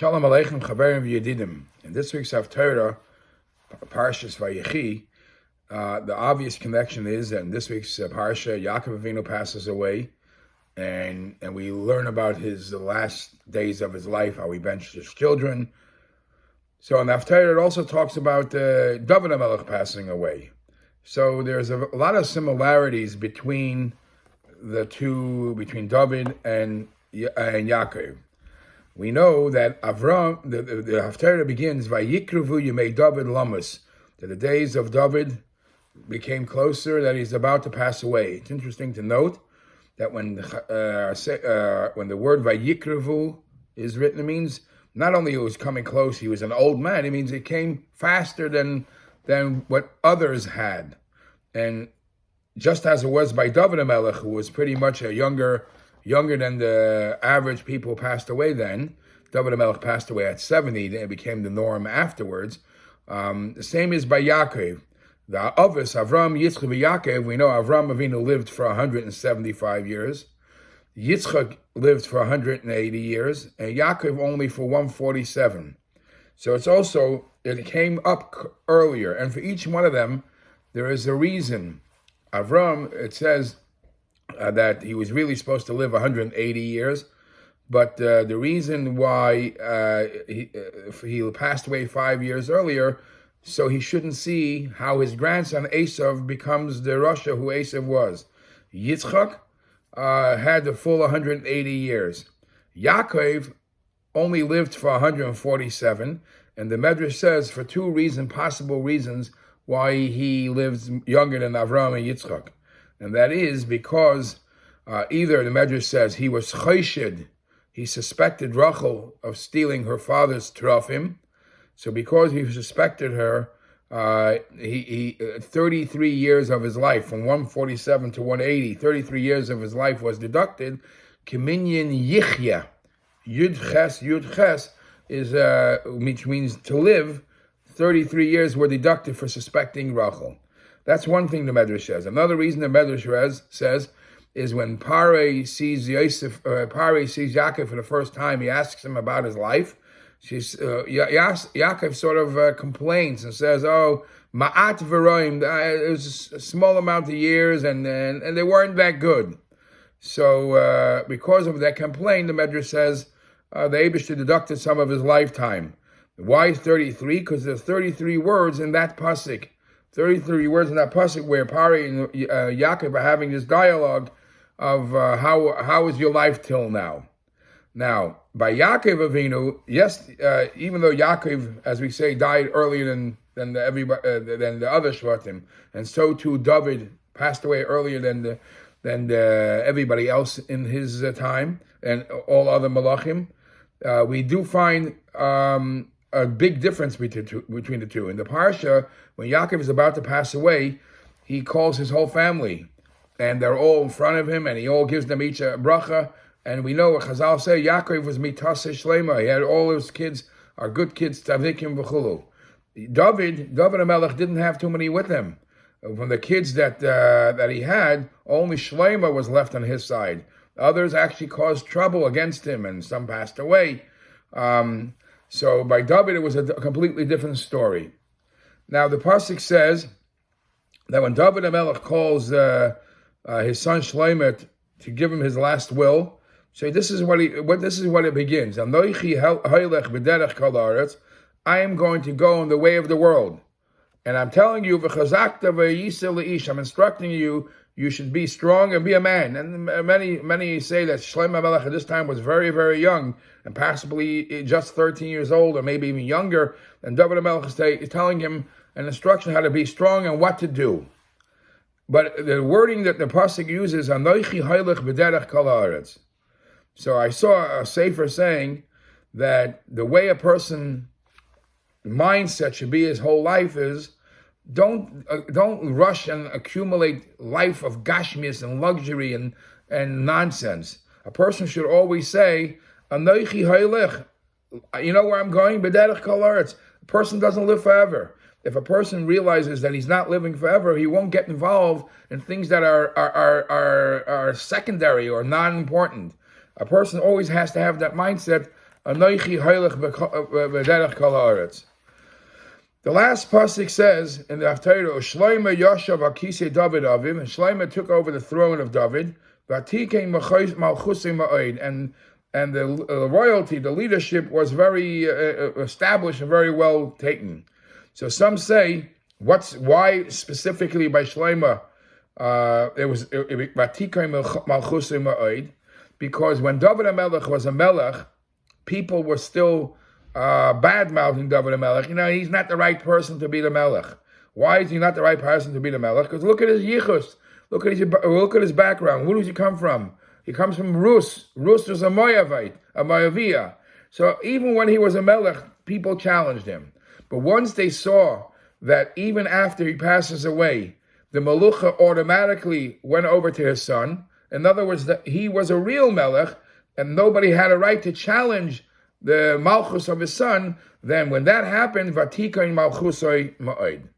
Shalom Aleichem Chaverim V'Yedidim. In this week's Haftarah, Parshas Viyachi, the obvious connection is that in this week's Parsha, Yaakov Avinu passes away, and we learn about the last days of his life, how he benched his children. So in the Haftarah, it also talks about David HaMelech passing away. So there's a lot of similarities between the two, between David and Yaakov. We know that Avram, the Haftarah begins, Vayikruvu Yemei David Lamus, that the days of David became closer, that he's about to pass away. It's interesting to note that when the word Vayikruvu is written, it means not only he was coming close, he was an old man, it means it came faster than what others had. And just as it was by David HaMelech, who was pretty much a younger than the average people passed away then. David HaMelech passed away at 70, it became the norm afterwards. The same is by Yaakov. The Avos, Avram, Yitzchak, and Yaakov, we know Avram Avinu lived for 175 years. Yitzchak lived for 180 years, and Yaakov only for 147. So it came up earlier, and for each one of them, there is a reason. Avram, it says, that he was really supposed to live 180 years, but the reason why he passed away 5 years earlier, so he shouldn't see how his grandson Esav becomes the Rasha who Esav was. Yitzchak had the full 180 years. Yaakov only lived for 147, and the Medrash says for two possible reasons why he lives younger than Avram and Yitzchak. And that is because either the Medrash says he was choshed, he suspected Rachel of stealing her father's terafim. So because he suspected her, he 33 years of his life, from 147 to 180, 33 years of his life was deducted. Kiminyan yichya, yud ches, which means to live. 33 years were deducted for suspecting Rachel. That's one thing the Medrash says. Another reason the Medrash says is when Pare sees Yaakov for the first time, he asks him about his life. Yaakov sort of complains and says, "Oh, ma'at v'roim, it was a small amount of years, and they weren't that good." So because of that complaint, the Medrash says the Eibishter deducted some of his lifetime. Why 33? Because there's 33 words in that pasuk. 33 words in that pasuk where Pari and Yaakov are having this dialogue of how is your life till now. Now, by Yaakov Avinu, yes, even though Yaakov, as we say, died earlier than the other Shvatim, and so too David passed away earlier than everybody else in his time, and all other Malachim, we do find a big difference between the two. In the Parsha, when Yaakov is about to pass away, he calls his whole family, and they're all in front of him, and he all gives them each a bracha. And we know what Chazal say, Yaakov was mitase shlema. He had all his kids, are good kids, tzadikim v'chulu. David HaMelech didn't have too many with him. From the kids that he had, only Shlema was left on his side. Others actually caused trouble against him, and some passed away. So by David, it was a completely different story. Now the pasuk says that when David HaMelech calls his son Shlomo to give him his last will, so this is what it begins. I am going to go in the way of the world, and I'm telling you, I'm instructing you. You should be strong and be a man. And many say that Shlomo HaMelech at this time was very, very young, and possibly just 13 years old, or maybe even younger. And David HaMelech is telling him an instruction how to be strong and what to do. But the wording that the pasuk uses, Anochi haylech b'derech kol haaretz. So I saw a sefer saying that the way a person mindset should be his whole life is, don't rush and accumulate life of gashmias and luxury and nonsense. A person should always say, Anochi haylech, you know where I'm going? B'derech kol haaretz. A person doesn't live forever. If a person realizes that he's not living forever, he won't get involved in things that are secondary or non-important. A person always has to have that mindset. Anoichi hailech v'derech kol haaretz. The last pasuk says in the Haftarah, Shlomo yoshav akisei David avim, and Shlomo took over the throne of David. V'tikei malchusei ma'od, and the royalty, the leadership was very established and very well taken. So some say, why specifically by Shlomo it was V'tikei malchusei ma'od, because when David HaMelech was a melech, people were still bad-mouthing David HaMelech. He's not the right person to be the melech. Why is he not the right person to be the melech? Because look at his yichus. Look at his background. Who does he come from? He comes from Rus. Rus was a Moavite, a Moavia. So even when he was a melech, people challenged him. But once they saw that even after he passes away, the melucha automatically went over to his son. In other words, that he was a real melech, and nobody had a right to challenge the malchus of his son. Then when that happened, Vatikain malchusoi ma'od.